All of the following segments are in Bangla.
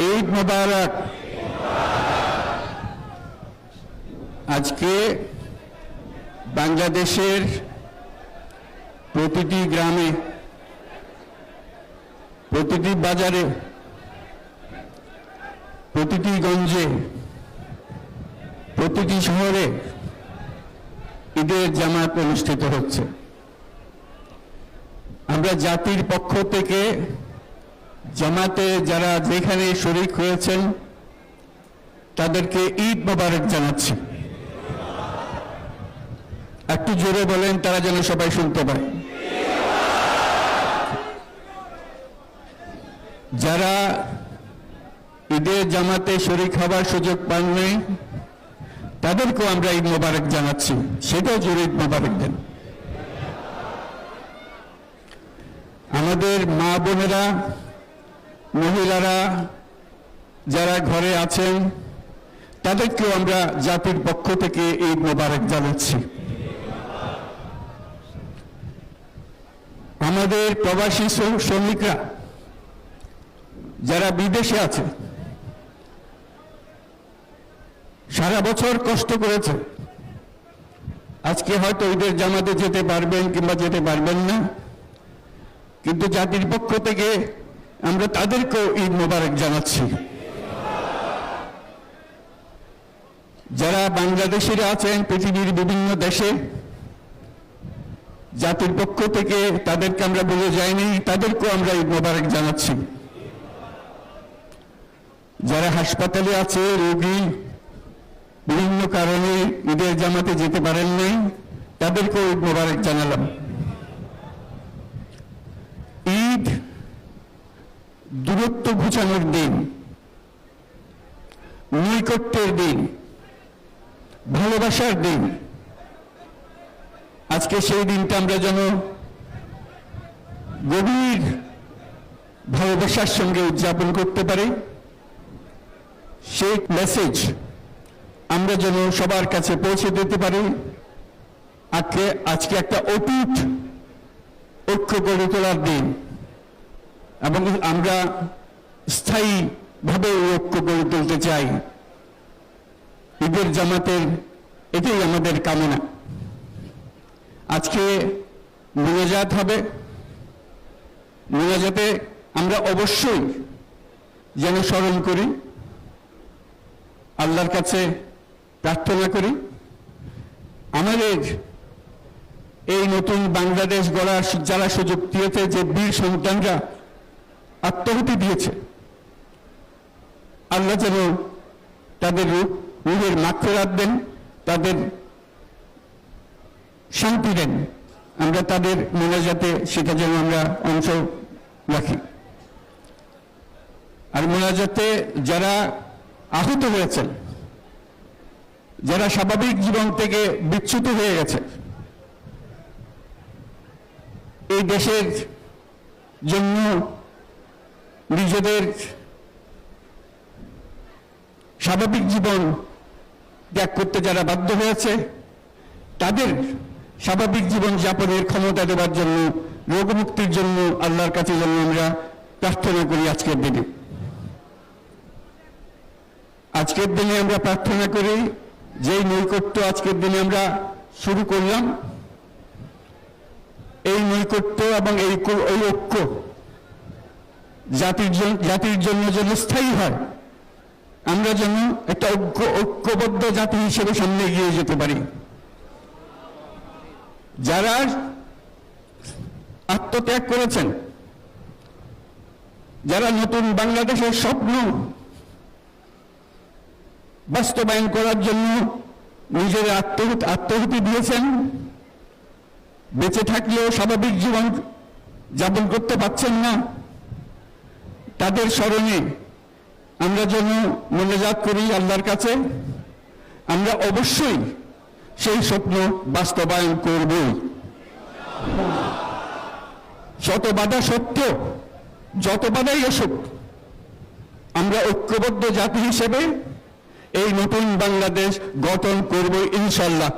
ঈদ মোবারক। আজকে বাংলাদেশের প্রতিটি গ্রামে, প্রতিটি বাজারে, প্রতিটি গঞ্জে, প্রতিটি শহরে ঈদের জামাত অনুষ্ঠিত হচ্ছে। আমরা জাতির পক্ষ থেকে জামাতে যারা যেখানে শরীক হয়েছেন তাদেরকে ঈদ মোবারক জানাচ্ছি। একটু জোরে বলেন, তারা যেন সবাই শুনতে পায়। যারা ঈদের জামাতে শরীক হবার সুযোগ পাননি তাদেরকেও আমরা ঈদ মোবারক জানাচ্ছি, সেটাও জোরে ঈদ মোবারক দেন। আমাদের মা বোনেরা, মহিলারা যারা ঘরে আছেন তাদেরকেও আমরা জাতির পক্ষ থেকে ঈদ মোবারক জানাচ্ছি। আমাদের প্রবাসী শ্রমিকরা যারা বিদেশে আছে, সারা বছর কষ্ট করেছে, আজকে হয়তো ঈদের জামাতে যেতে পারবেন কিংবা যেতে পারবেন না, কিন্তু জাতির পক্ষ থেকে আমরা তাদেরকেও ঈদ মোবারক জানাচ্ছি। যারা বাংলাদেশিরা আছেন পৃথিবীর বিভিন্ন দেশে, জাতির পক্ষ থেকে তাদেরকে আমরা বলে যাইনি, তাদেরকেও আমরা ঈদ মোবারক জানাচ্ছি। যারা হাসপাতালে আছে, রোগী, বিভিন্ন কারণে ঈদের জামাতে যেতে পারেন নাই, তাদেরকেও ঈদ মোবারক জানালাম। ঈদ দূরত্ব ঘুচানোর দিন, নৈকট্যের দিন, ভালোবাসার দিন। আজকে সেই দিনটা আমরা যেন গভীর ভালোবাসার সঙ্গে উদযাপন করতে পারি, সেই মেসেজ আমরা যেন সবার কাছে পৌঁছে দিতে পারি। আজকে একটা অটুট ঐক্য গড়ে তোলার দিন, এবং আমরা স্থায়ীভাবে এই ঐক্য গড়ে তুলতে চাই। ঈদের জামাতের এটাই আমাদের কামনা। আজকে মোনাজাত হবে, মোনাজাতে আমরা অবশ্যই যেন স্মরণ করি, আল্লাহর কাছে প্রার্থনা করি আমাদের এই নতুন বাংলাদেশ গড়ার যারা সুযোগ দিয়েছে, যে বীর সন্তানরা আত্মাহুতি দিয়েছে, আল্লাহ যেন তাদের রূহের মাগফিরাত দেন, তাদের শান্তি দেন। আমরা তাদের মোনাজাতে সেটা যেন আমরা অংশ রাখি। আর মোনাজাতে যারা আহত হয়েছেন, যারা স্বাভাবিক জীবন থেকে বিচ্যুত হয়ে গেছে, এই দেশের জন্য নিজেদের স্বাভাবিক জীবন ত্যাগ করতে যারা বাধ্য হয়েছে, তাদের স্বাভাবিক জীবন যাপনের ক্ষমতা দেওয়ার জন্য, রোগমুক্তির জন্য আল্লাহর কাছে যেন আমরা প্রার্থনা করি। আজকের দিনে আমরা প্রার্থনা করি, যেই নৈকট্য আজকের দিনে আমরা শুরু করলাম, এই নৈকট্য এবং এই ঐক্য জাতির জন্য যেন স্থায়ী হয়, আমরা যেন একটা ঐক্যবদ্ধ জাতি হিসেবে সামনে এগিয়ে যেতে পারি। যারা আত্মত্যাগ করেছেন, যারা নতুন বাংলাদেশের স্বপ্ন বাস্তবায়ন করার জন্য নিজের আত্মাহুতি দিয়েছেন, বেঁচে থাকলেও স্বাভাবিক জীবন যাপন করতে পারছেন না, তাদের স্মরণে আমরা যেন মোনাজাত করি আল্লাহর কাছে। আমরা অবশ্যই সেই স্বপ্ন বাস্তবায়ন করব। শত বাধা সত্ত্বেও, যত বাধাই আসুক, আমরা ঐক্যবদ্ধ জাতি হিসেবে এই নতুন বাংলাদেশ গঠন করব ইনশাআল্লাহ।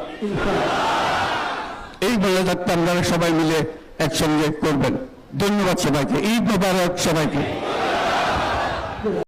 এই মোনাজাতটা আপনারা সবাই মিলে একসঙ্গে করবেন। ধন্যবাদ সবাইকে। ঈদ মোবারক সবাইকে।